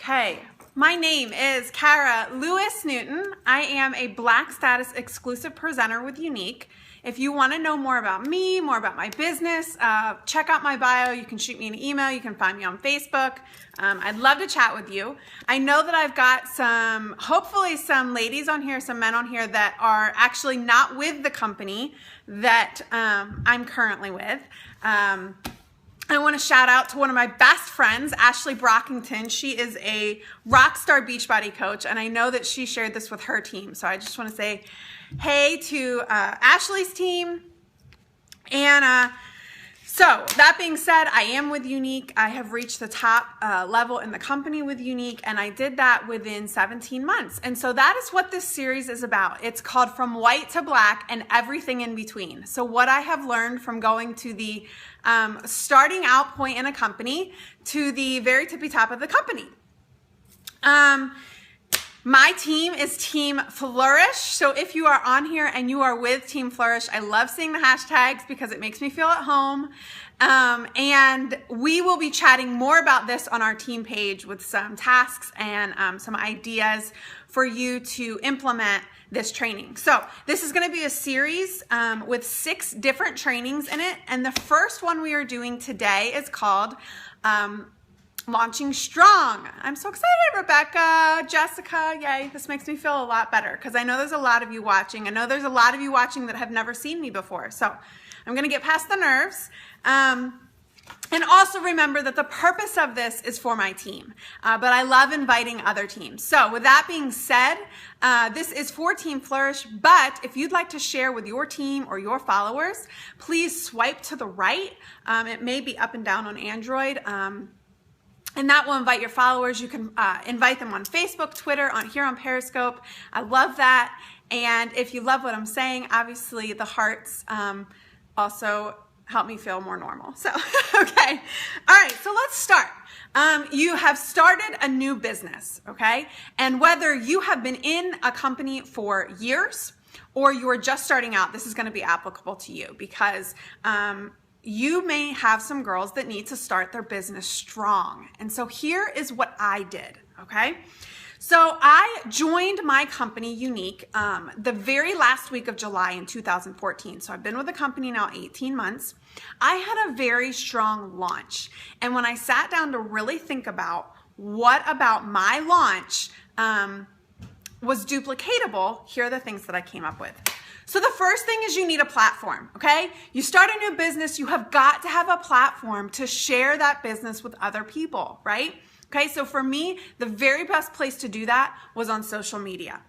Okay, my name is Kara Lewis Newton. I am a Black Status exclusive presenter with Younique. If you want to know more about me, more about my business, check out my bio. You can shoot me an email. You can find me on Facebook. I'd love to chat with you. I know that I've got hopefully some ladies on here, some men on here that are actually not with the company that I'm currently with. I want to shout out to one of my best friends, Ashley Brockington. She is a rock star Beachbody coach, and I know that she shared this with her team. So I just want to say hey to Ashley's team. And so that being said, I am with Younique. I have reached the top level in the company with Younique, and I did that within 17 months. And so that is what this series is about. It's called From White to Black and Everything in Between. So what I have learned from going to the starting out point in a company to the very tippy top of the company. My team is Team Flourish. So if you are on here and you are with Team Flourish, I love seeing the hashtags because it makes me feel at home. And we will be chatting more about this on our team page with some tasks and some ideas for you to implement this training. So this is going to be a series with 6 different trainings in it. And the first one we are doing today is called Launching Strong. I'm so excited, Rebecca, Jessica, yay. This makes me feel a lot better because I know there's a lot of you watching. I know there's a lot of you watching that have never seen me before. So I'm going to get past the nerves. And also remember that the purpose of this is for my team, but I love inviting other teams. So with that being said, this is for Team Flourish, but if you'd like to share with your team or your followers, please swipe to the right. It may be up and down on Android. And that will invite your followers. You can invite them on Facebook, Twitter, here on Periscope. I love that. And if you love what I'm saying, obviously the hearts also help me feel more normal. So, okay. All right, so let's start. You have started a new business, okay? And whether you have been in a company for years or you're just starting out, this is going to be applicable to you because you may have some girls that need to start their business strong. And so here is what I did, okay? So I joined my company, Younique, the very last week of July in 2014. So I've been with the company now 18 months. I had a very strong launch. And when I sat down to really think about what about my launch was duplicatable, here are the things that I came up with. So the first thing is you need a platform, okay? You start a new business, you have got to have a platform to share that business with other people, right? Okay, so for me, the very best place to do that was on social media.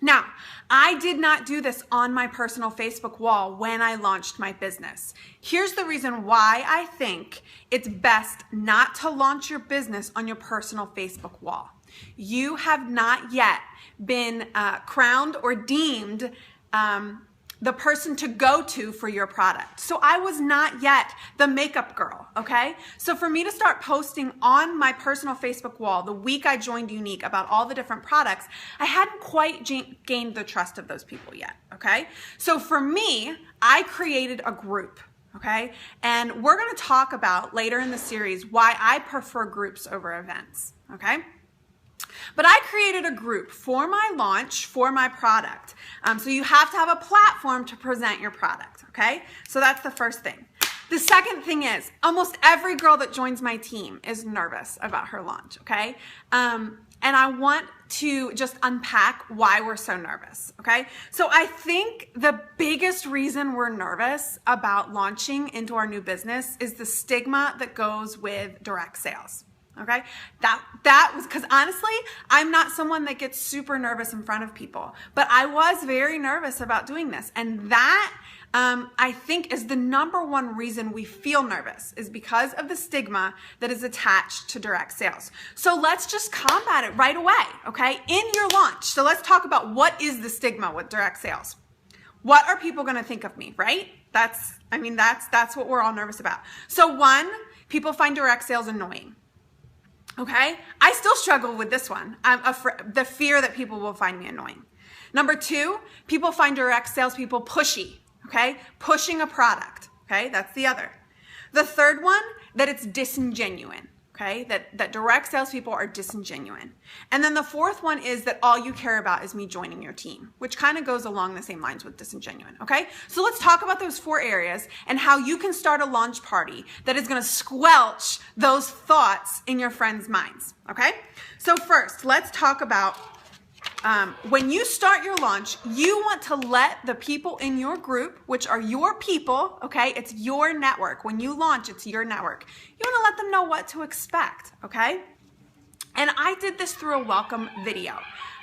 Now, I did not do this on my personal Facebook wall when I launched my business. Here's the reason why I think it's best not to launch your business on your personal Facebook wall. You have not yet been crowned or deemed the person to go to for your product. So I was not yet the makeup girl, okay? So for me to start posting on my personal Facebook wall the week I joined Younique about all the different products, I hadn't quite gained the trust of those people yet, okay? So for me, I created a group, okay? And we're gonna talk about later in the series why I prefer groups over events, okay? But I created a group for my launch, for my product. So you have to have a platform to present your product, okay? So that's the first thing. The second thing is almost every girl that joins my team is nervous about her launch, okay? And I want to just unpack why we're so nervous, okay? So I think the biggest reason we're nervous about launching into our new business is the stigma that goes with direct sales. Okay, that was because honestly, I'm not someone that gets super nervous in front of people, but I was very nervous about doing this. And that I think is the #1 reason we feel nervous is because of the stigma that is attached to direct sales. So let's just combat it right away, okay, in your launch. So let's talk about what is the stigma with direct sales. What are people going to think of me, right? That's what we're all nervous about. So 1, people find direct sales annoying. Okay, I still struggle with this one. The fear that people will find me annoying. Number 2, people find direct salespeople pushy, okay? Pushing a product, okay? That's the other. The third one, that it's disingenuine, okay? That direct salespeople are disingenuous. And then the fourth one is that all you care about is me joining your team, which kind of goes along the same lines with disingenuous, okay? So let's talk about those 4 areas and how you can start a launch party that is going to squelch those thoughts in your friends' minds, okay? So first, let's talk about when you start your launch, you want to let the people in your group, which are your people, okay? It's your network. When you launch, it's your network. You want to let them know what to expect, okay? And I did this through a welcome video.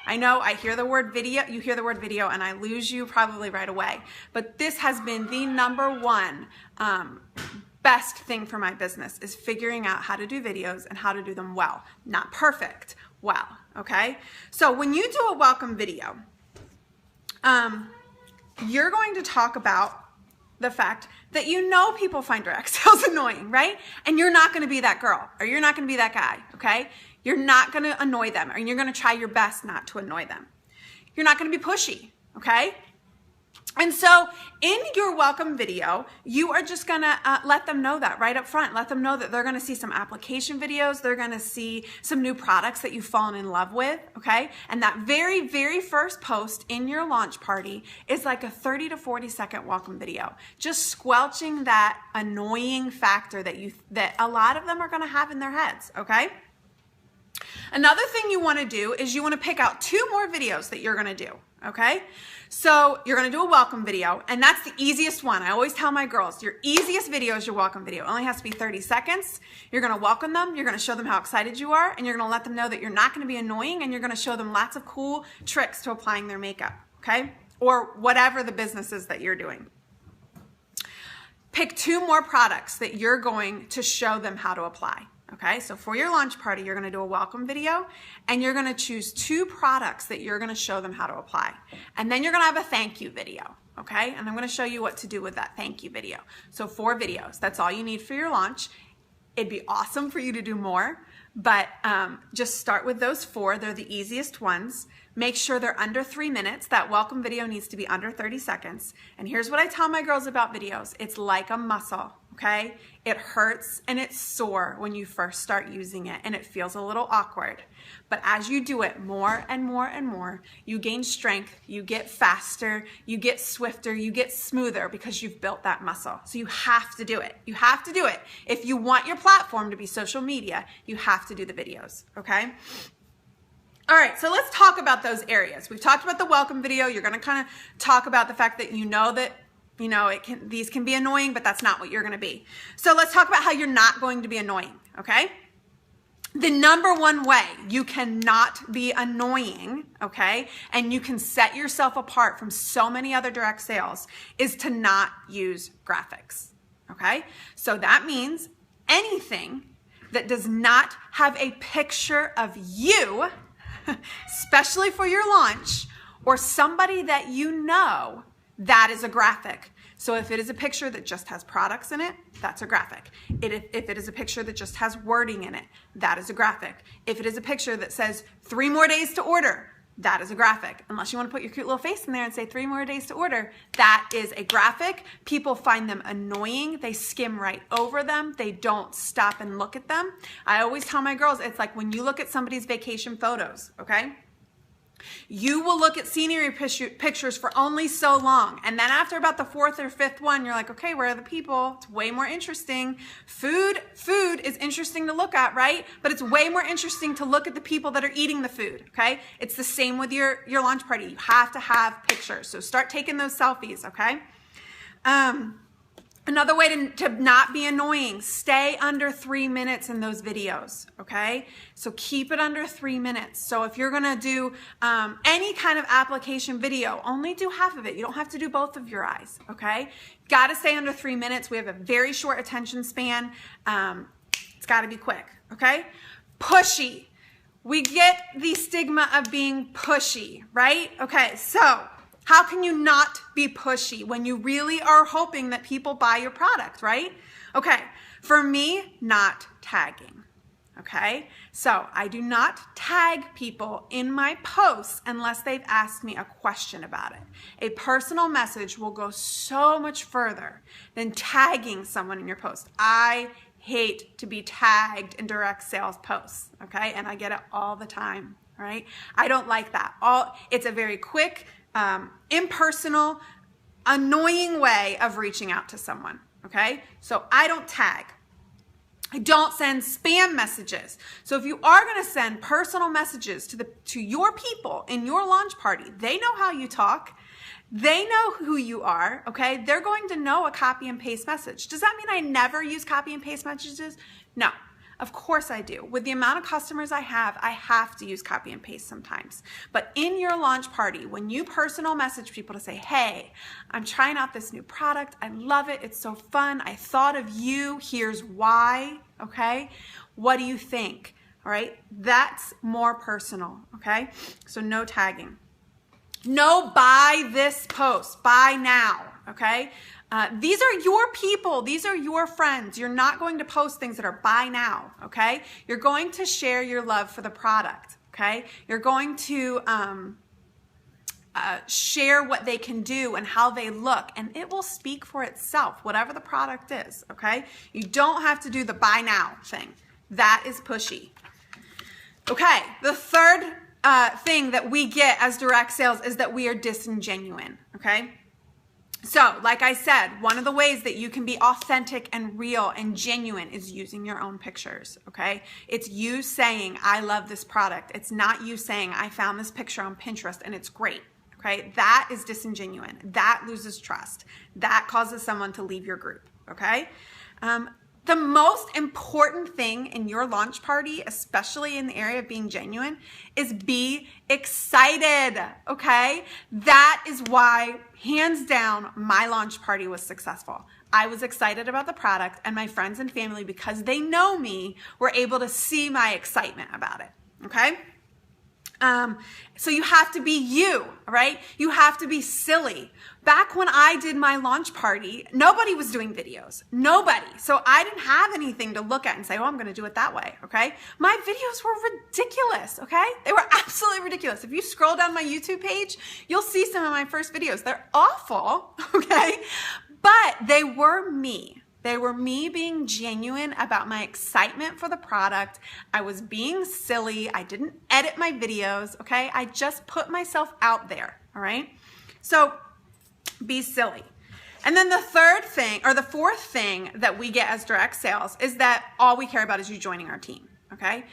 I know I hear the word video, you hear the word video, and I lose you probably right away. But this has been the #1 best thing for my business, is figuring out how to do videos and how to do them well. Not perfect, well, okay? So when you do a welcome video, you're going to talk about the fact that you know people find direct sales annoying, right? And you're not going to be that girl, or you're not going to be that guy, okay? You're not going to annoy them, or you're going to try your best not to annoy them. You're not going to be pushy, okay? And so in your welcome video, you are just going to let them know that right up front. Let them know that they're going to see some application videos. They're going to see some new products that you've fallen in love with, okay? And that very, very first post in your launch party is like a 30 to 40 second welcome video, just squelching that annoying factor that a lot of them are going to have in their heads, okay? Another thing you want to do is you want to pick out 2 more videos that you're going to do, okay? So you're going to do a welcome video, and that's the easiest one. I always tell my girls, your easiest video is your welcome video. It only has to be 30 seconds. You're going to welcome them. You're going to show them how excited you are, and you're going to let them know that you're not going to be annoying, and you're going to show them lots of cool tricks to applying their makeup, okay? Or whatever the business is that you're doing. Pick 2 more products that you're going to show them how to apply. Okay, so for your launch party, you're going to do a welcome video, and you're going to choose 2 products that you're going to show them how to apply. And then you're going to have a thank you video, okay? And I'm going to show you what to do with that thank you video. So 4 videos, that's all you need for your launch. It'd be awesome for you to do more, but just start with those 4. They're the easiest ones. Make sure they're under 3 minutes. That welcome video needs to be under 30 seconds. And here's what I tell my girls about videos. It's like a muscle, okay? It hurts and it's sore when you first start using it, and it feels a little awkward. But as you do it more and more and more, you gain strength, you get faster, you get swifter, you get smoother because you've built that muscle. So you have to do it. You have to do it. If you want your platform to be social media, you have to do the videos, okay? All right, so let's talk about those areas. We've talked about the welcome video. You're going to kind of talk about the fact that you know that, you know, these can be annoying, but that's not what you're going to be. So let's talk about how you're not going to be annoying, okay? The #1 way you cannot be annoying, okay, and you can set yourself apart from so many other direct sales is to not use graphics, okay? So that means anything that does not have a picture of you, especially for your launch, or somebody that you know, that is a graphic. So if it is a picture that just has products in it, that's a graphic. If it is a picture that just has wording in it, that is a graphic. If it is a picture that says 3 more days to order, that is a graphic. Unless you want to put your cute little face in there and say 3 more days to order, that is a graphic. People find them annoying. They skim right over them. They don't stop and look at them. I always tell my girls, it's like when you look at somebody's vacation photos, okay? You will look at scenery pictures for only so long. And then after about the 4th or 5th one, you're like, okay, where are the people? It's way more interesting. Food is interesting to look at, right? But it's way more interesting to look at the people that are eating the food, okay? It's the same with your launch party. You have to have pictures. So start taking those selfies, okay? Another way to not be annoying, stay under 3 minutes in those videos, okay? So keep it under 3 minutes. So if you're gonna do any kind of application video, only do half of it. You don't have to do both of your eyes, okay? Gotta stay under 3 minutes. We have a very short attention span. It's gotta be quick, okay? Pushy. We get the stigma of being pushy, right? Okay, so how can you not be pushy when you really are hoping that people buy your product, right? Okay, for me, not tagging, okay? So I do not tag people in my posts unless they've asked me a question about it. A personal message will go so much further than tagging someone in your post. I hate to be tagged in direct sales posts, okay? And I get it all the time, right? I don't like that. It's a very quick, impersonal, annoying way of reaching out to someone, okay? So I don't tag. I don't send spam messages. So if you are going to send personal messages to your people in your launch party, they know how you talk. They know who you are, okay? They're going to know a copy and paste message. Does that mean I never use copy and paste messages? No, of course I do. With the amount of customers I have to use copy and paste sometimes. But in your launch party, when you personal message people to say, hey, I'm trying out this new product. I love it. It's so fun. I thought of you. Here's why, okay? What do you think? All right, that's more personal, okay? So no tagging. No, buy this post, buy now, okay? These are your people. These are your friends. You're not going to post things that are buy now, okay? You're going to share your love for the product, okay? You're going to share what they can do and how they look, and it will speak for itself, whatever the product is, okay? You don't have to do the buy now thing. That is pushy. Okay, the third thing that we get as direct sales is that we are disingenuine, okay? So, like I said, one of the ways that you can be authentic and real and genuine is using your own pictures, okay? It's you saying, I love this product. It's not you saying, I found this picture on Pinterest and it's great, okay? That is disingenuine. That loses trust. That causes someone to leave your group, okay? The most important thing in your launch party, especially in the area of being genuine, is be excited, okay? That is why, hands down, my launch party was successful. I was excited about the product, and my friends and family, because they know me, were able to see my excitement about it, okay? So you have to be you, right? You have to be silly. Back when I did my launch party, nobody was doing videos. Nobody. So I didn't have anything to look at and say, oh, I'm going to do it that way, okay? My videos were ridiculous, okay? They were absolutely ridiculous. If you scroll down my YouTube page, you'll see some of my first videos. They're awful, okay? But they were me. They were me being genuine about my excitement for the product. I was being silly. I didn't edit my videos, okay? I just put myself out there, all right? So be silly. And then the third thing, or the fourth thing that we get as direct sales is that all we care about is you joining our team, okay?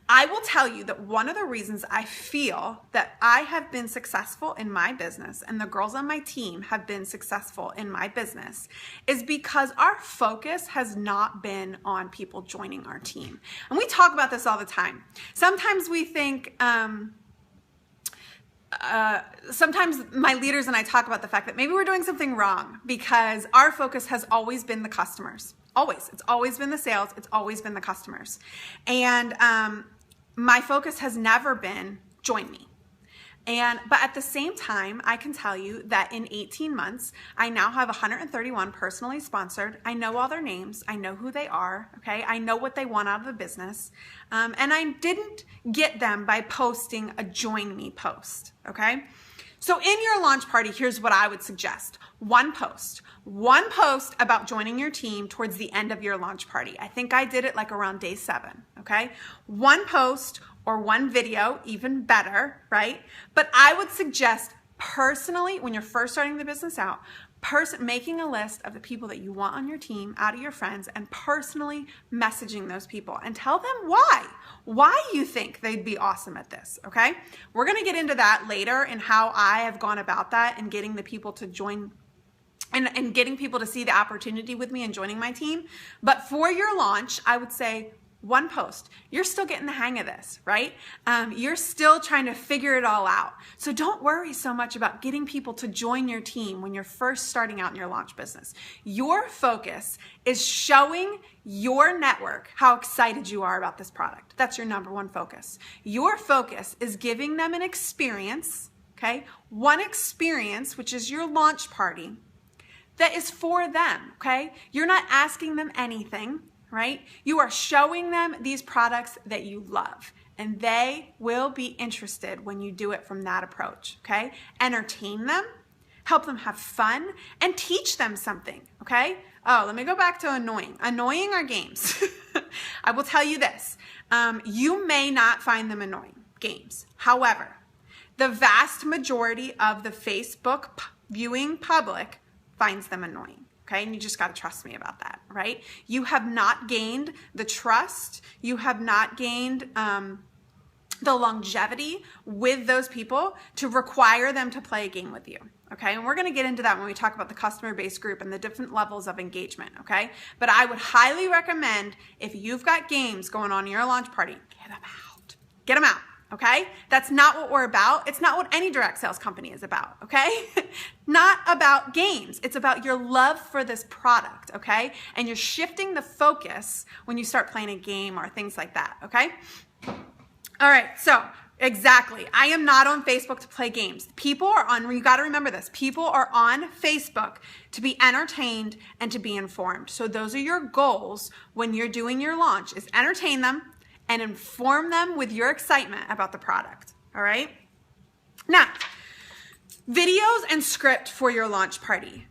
I will tell you that one of the reasons I feel that I have been successful in my business and the girls on my team have been successful in my business is because our focus has not been on people joining our team. And we talk about this all the time. Sometimes we think, sometimes my leaders and I talk about the fact that maybe we're doing something wrong because our focus has always been the customers. Always. It's always been the sales. It's always been the customers. And my focus has never been join me. But at the same time, I can tell you that in 18 months, I now have 131 personally sponsored. I know all their names. I know who they are. Okay. I know what they want out of the business. And I didn't get them by posting a join me post. Okay. So in your launch party, here's what I would suggest. One post about joining your team towards the end of your launch party. I think I did it like around day 7, okay? One post or one video, even better, right? But I would suggest personally, when you're first starting the business out, making a list of the people that you want on your team out of your friends and personally messaging those people and tell them why you think they'd be awesome at this, okay? We're gonna get into that later and how I have gone about that and getting the people to join and getting people to see the opportunity with me and joining my team. But for your launch, I would say one post. You're still getting the hang of this, right? You're still trying to figure it all out. So don't worry so much about getting people to join your team when you're first starting out in your launch business. Your focus is showing your network how excited you are about this product. That's your number one focus. Your focus is giving them an experience, okay? One experience, which is your launch party, that is for them, okay? You're not asking them anything, right? You are showing them these products that you love, and they will be interested when you do it from that approach, okay? Entertain them, help them have fun, and teach them something, okay? Oh, let me go back to annoying. Annoying are games. I will tell you this. You may not find them annoying, games. However, the vast majority of the Facebook viewing public finds them annoying. Okay, and you just got to trust me about that, right? You have not gained the trust. You have not gained the longevity with those people to require them to play a game with you. Okay, and we're going to get into that when we talk about the customer base group and the different levels of engagement. Okay, but I would highly recommend, if you've got games going on in your launch party, get them out. Get them out. Okay, that's not what we're about. It's not what any direct sales company is about. Okay, not about games. It's about your love for this product. Okay, and you're shifting the focus when you start playing a game or things like that. Okay. All right, so exactly. I am not on Facebook to play games. People are on, you got to remember this, people are on Facebook to be entertained and to be informed. So those are your goals when you're doing your launch, is entertain them and inform them with your excitement about the product. All right? Now, videos and script for your launch party.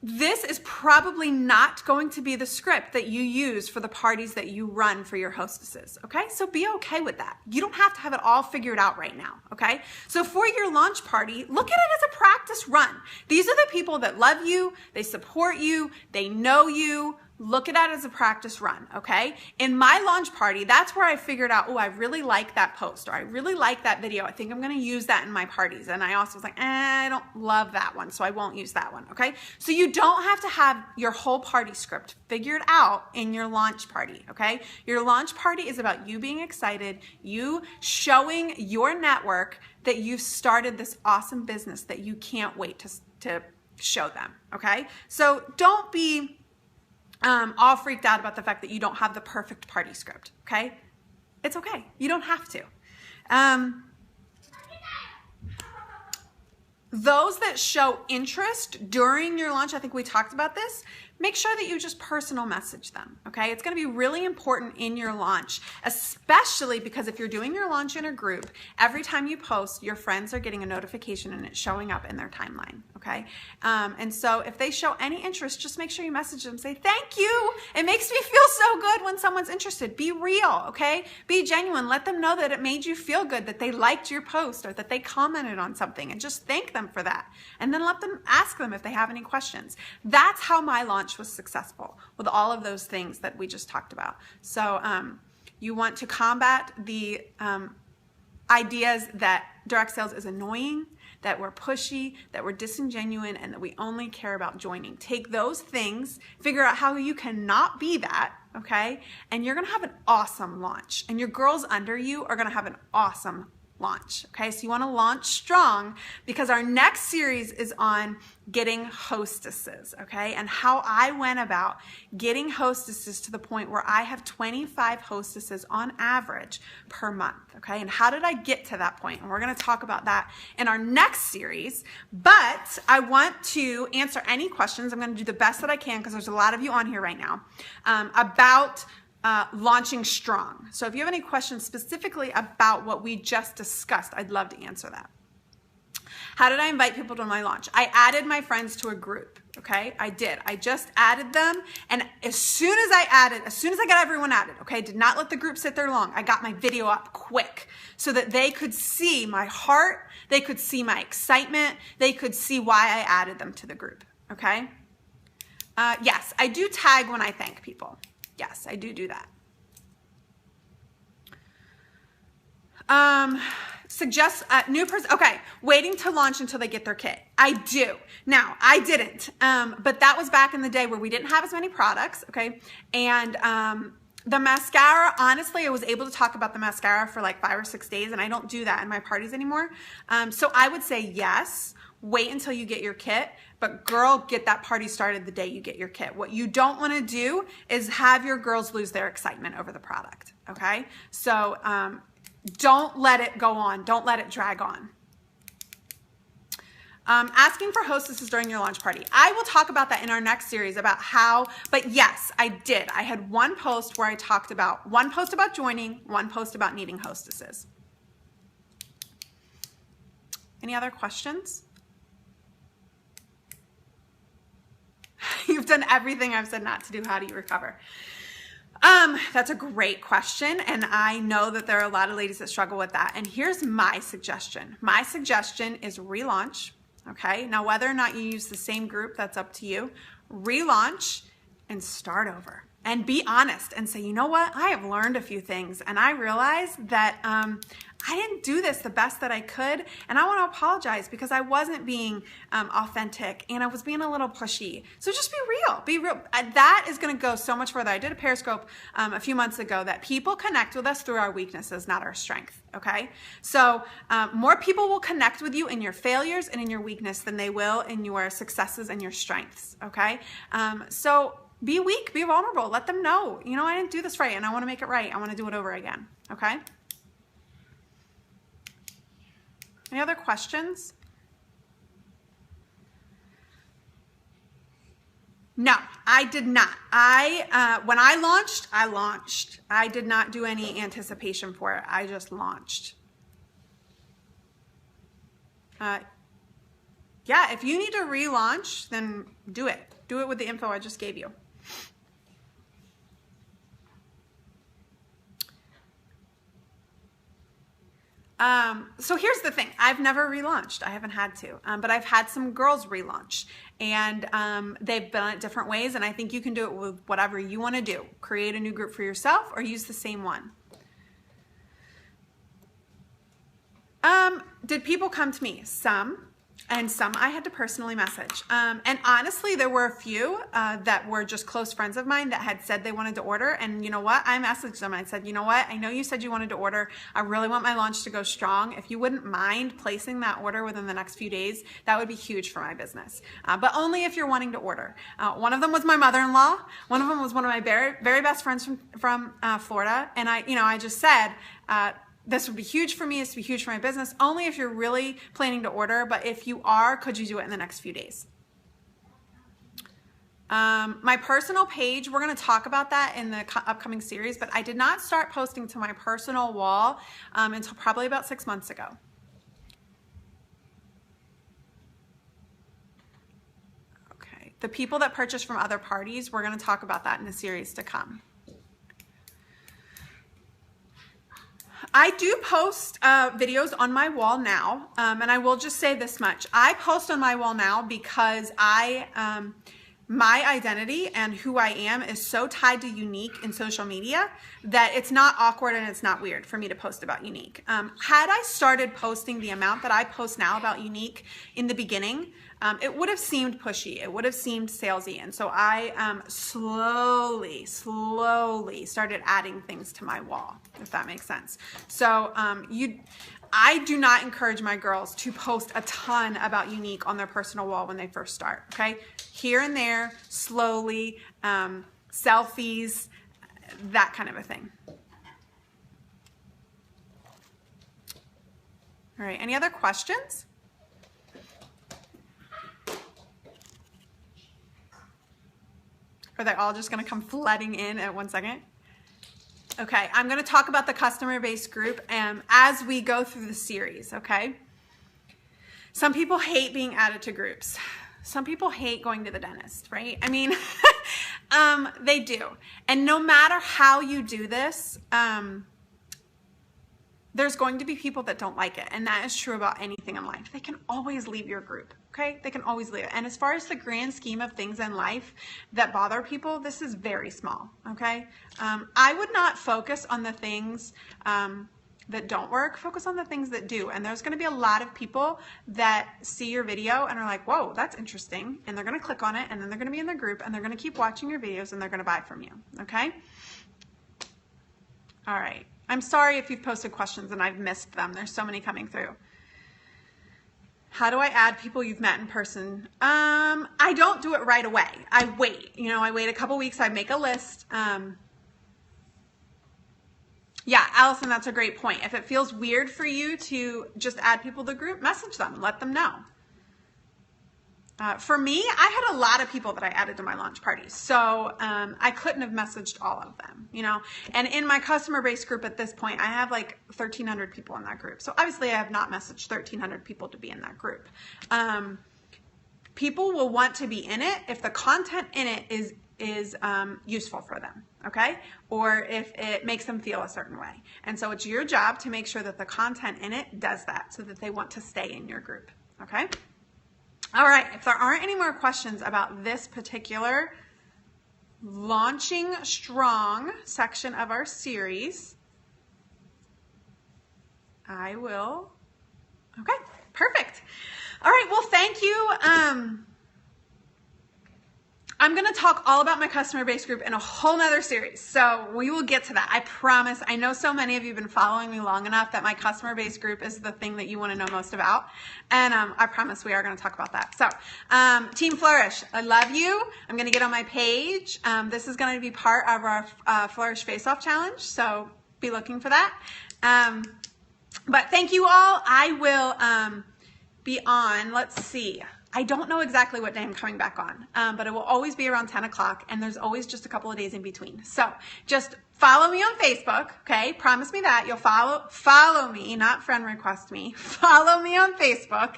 This is probably not going to be the script that you use for the parties that you run for your hostesses, okay? So be okay with that. You don't have to have it all figured out right now, okay? So for your launch party, look at it as a practice run. These are the people that love you, they support you, they know you. Look at that as a practice run, okay? In my launch party, that's where I figured out, oh, I really like that post, or I really like that video. I think I'm gonna use that in my parties. And I also was like, I don't love that one, so I won't use that one, okay? So you don't have to have your whole party script figured out in your launch party, okay? Your launch party is about you being excited, you showing your network that you've started this awesome business that you can't wait to show them, okay? So don't be all freaked out about the fact that you don't have the perfect party script, okay? It's okay. You don't have to. Those that show interest during your launch, I think we talked about this, make sure that you just personal message them, okay? It's gonna be really important in your launch, especially because if you're doing your launch in a group, every time you post, your friends are getting a notification and it's showing up in their timeline, okay? And so if they show any interest, just make sure you message them, say, thank you. It makes me feel so good when someone's interested. Be real, okay? Be genuine. Let them know that it made you feel good, that they liked your post or that they commented on something, and just thank them for that. And then let them ask them if they have any questions. That's how my launch was successful, with all of those things that we just talked about. So you want to combat the ideas that direct sales is annoying, that we're pushy, that we're disingenuous, and that we only care about joining. Take those things, figure out how you cannot be that, okay? And you're gonna have an awesome launch. And your girls under you are gonna have an awesome launch, okay? So you wanna launch strong, because our next series is on getting hostesses, okay? And how I went about getting hostesses to the point where I have 25 hostesses on average per month, okay? And how did I get to that point? And we're gonna talk about that in our next series, but I want to answer any questions. I'm gonna do the best that I can, because there's a lot of you on here right now, about launching strong. So if you have any questions specifically about what we just discussed, I'd love to answer that. How did I invite people to my launch? I added my friends to a group, okay? I did. I just added them, and as soon as I got everyone added, okay, did not let the group sit there long. I got my video up quick so that they could see my heart, they could see my excitement, they could see why I added them to the group, okay? Yes, I do tag when I thank people. Yes, I do that. Suggest a new person. Okay, waiting to launch until they get their kit. I do. Now, I didn't, but that was back in the day where we didn't have as many products, okay? And the mascara, honestly, I was able to talk about the mascara for like 5 or 6 days, and I don't do that in my parties anymore. So I would say yes, wait until you get your kit, but girl, get that party started the day you get your kit. What you don't want to do is have your girls lose their excitement over the product, okay? So don't let it go on. Don't let it drag on. Asking for hostesses during your launch party. I will talk about that in our next series about how, but yes, I did. I had one post where I talked about, one post about joining, one post about needing hostesses. Any other questions? you've done everything I've said not to do, how do you recover? That's a great question. And I know that there are a lot of ladies that struggle with that. And here's my suggestion. My suggestion is relaunch. Okay. Now, whether or not you use the same group, that's up to you. Relaunch and start over. And be honest and say, you know what? I have learned a few things and I realized that I didn't do this the best that I could, and I want to apologize because I wasn't being authentic and I was being a little pushy. So just be real. Be real. That is going to go so much further. I did a Periscope a few months ago that people connect with us through our weaknesses, not our strength. Okay? So more people will connect with you in your failures and in your weakness than they will in your successes and your strengths. Okay? So be weak, be vulnerable. Let them know, you know, I didn't do this right and I want to make it right. I want to do it over again. Okay? Any other questions? No, I did not. When I launched. I did not do any anticipation for it. I just launched. Yeah, if you need to relaunch, then do it. Do it with the info I just gave you. So here's the thing. I've never relaunched. I haven't had to, but I've had some girls relaunch, and they've done it different ways, and I think you can do it with whatever you want to do. Create a new group for yourself or use the same one. Did people come to me? Some. And some I had to personally message. And honestly, there were a few that were just close friends of mine that had said they wanted to order. And you know what? I messaged them. I said, you know what? I know you said you wanted to order. I really want my launch to go strong. If you wouldn't mind placing that order within the next few days, that would be huge for my business. But only if you're wanting to order. One of them was my mother-in-law. One of them was one of my very, very best friends from Florida. And I just said, this would be huge for me. This would be huge for my business. Only if you're really planning to order. But if you are, could you do it in the next few days? My personal page, we're going to talk about that in the upcoming series. But I did not start posting to my personal wall until probably about 6 months ago. Okay. The people that purchase from other parties, we're going to talk about that in the series to come. I do post videos on my wall now, and I will just say this much. I post on my wall now because my identity and who I am is so tied to Younique in social media that it's not awkward and it's not weird for me to post about Younique. Had I started posting the amount that I post now about Younique in the beginning, it would have seemed pushy. It would have seemed salesy. And so I slowly started adding things to my wall, if that makes sense. So I do not encourage my girls to post a ton about Younique on their personal wall when they first start, okay? Here and there, slowly, selfies, that kind of a thing. All right, any other questions? Are they all just going to come flooding in at 1 second? Okay, I'm going to talk about the customer-based group as we go through the series, okay? Some people hate being added to groups. Some people hate going to the dentist, right? I mean, they do. And no matter how you do this, there's going to be people that don't like it. And that is true about anything in life. They can always leave your group. Okay, they can always leave it. And as far as the grand scheme of things in life that bother people, this is very small. Okay, I would not focus on the things that don't work. Focus on the things that do. And there's going to be a lot of people that see your video and are like, "Whoa, that's interesting," and they're going to click on it, and then they're going to be in the group, and they're going to keep watching your videos, and they're going to buy from you. Okay. All right. I'm sorry if you've posted questions and I've missed them. There's so many coming through. How do I add people you've met in person? I don't do it right away. I wait. I wait a couple weeks. I make a list. Yeah, Allison, that's a great point. If it feels weird for you to just add people to the group, message them. Let them know. For me, I had a lot of people that I added to my launch parties. So I couldn't have messaged all of them, And in my customer base group at this point, I have like 1,300 people in that group. So obviously I have not messaged 1,300 people to be in that group. people will want to be in it if the content in it is useful for them, okay? Or if it makes them feel a certain way. And so it's your job to make sure that the content in it does that so that they want to stay in your group, okay? All right, if there aren't any more questions about this particular Launching Strong section of our series, I will, okay, perfect. All right, well, thank you. I'm going to talk all about my customer base group in a whole nother series. So we will get to that. I promise. I know so many of you have been following me long enough that my customer base group is the thing that you want to know most about. And I promise we are going to talk about that. So Team Flourish, I love you. I'm going to get on my page. This is going to be part of our Flourish Face-Off Challenge. So be looking for that. But thank you all. I will be on, let's see. I don't know exactly what day I'm coming back on, but it will always be around 10 o'clock, and there's always just a couple of days in between. So just follow me on Facebook, okay? Promise me that. You'll follow me, not friend request me. Follow me on Facebook,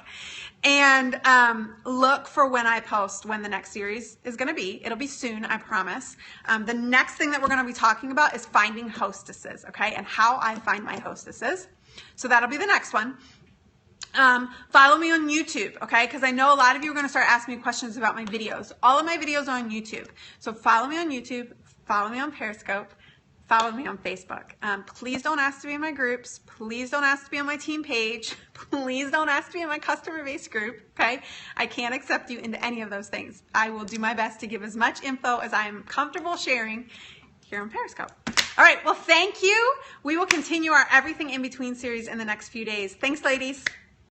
and look for when I post when the next series is going to be. It'll be soon, I promise. The next thing that we're going to be talking about is finding hostesses, okay, and how I find my hostesses. So that'll be the next one. Follow me on YouTube, okay? Because I know a lot of you are going to start asking me questions about my videos. All of my videos are on YouTube. So follow me on YouTube, follow me on Periscope, follow me on Facebook. Please don't ask to be in my groups. Please don't ask to be on my team page. Please don't ask to be in my customer base group, okay? I can't accept you into any of those things. I will do my best to give as much info as I'm comfortable sharing here on Periscope. All right, well, thank you. We will continue our Everything in Between series in the next few days. Thanks, ladies.